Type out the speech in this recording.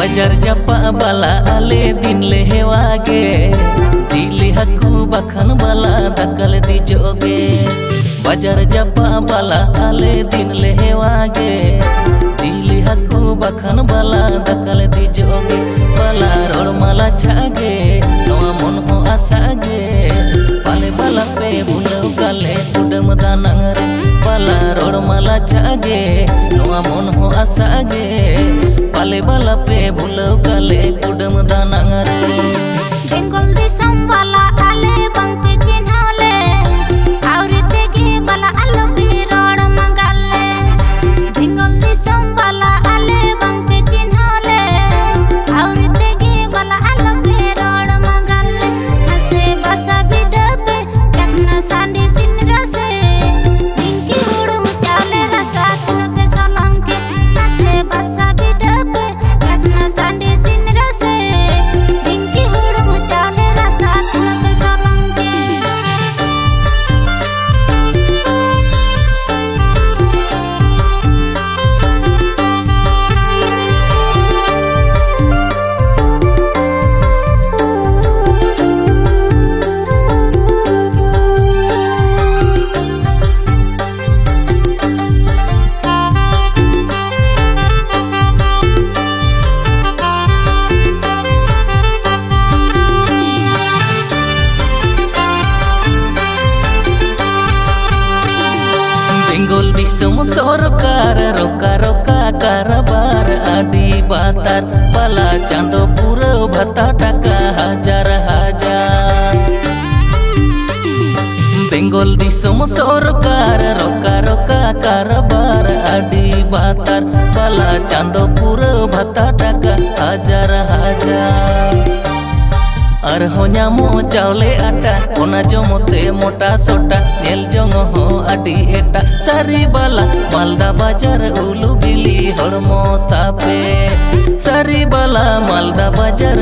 बाजार जापा बाला आले दिन ले हेवागे दिली हकू बखन बाला दकल दी जोगे बाजार जापा बाला आले दिन ले हेवागे दिली हकू बखन बाला दकल दी जोगे बाला रोड माला छागे नोआ मन हो आसागे पाले बाला पे बुलाव गाले उडम दानांगरे बाला रोड माला छागे नोआ मन हो आसागे पाले बाला पे बुलाव गाले उडम दानांगरे बेंगल दिसम बाला आले बंग पे चिन्हाले आवरे तेगे बाला आलो पे रोड मंगाले बेंगल दिसम बाला आले बंग पे चिन्हाले आवरे तेगे बाला आलो पे रोड मंगाले नसे बसा बिडबे कतना सांडे सिनरसे बिंकी हुडू चाले रसा पे सोलंके नसे बसा बिडबे कतना सांडे सिनरसे बिंकी हुडू चाले रसा पे सोलंके बेंगल दिसम सरकार रोका रोका कारबार आदि बातार बाला चांदो पूरा भत्ता टाका हजार हजार बेंगल दिसम सरकार रोका रोका कारबार आदि बातार बाला चांदो पूरा भत्ता टाका हजार हजार और हो냐मो चावले आटा ओना जमते मोटा सोटा नेल जंग हो आदि एटा सारी बाला मालदा बाजार उलू बिली हड़मो तापे सारी बाला मालदा बाजार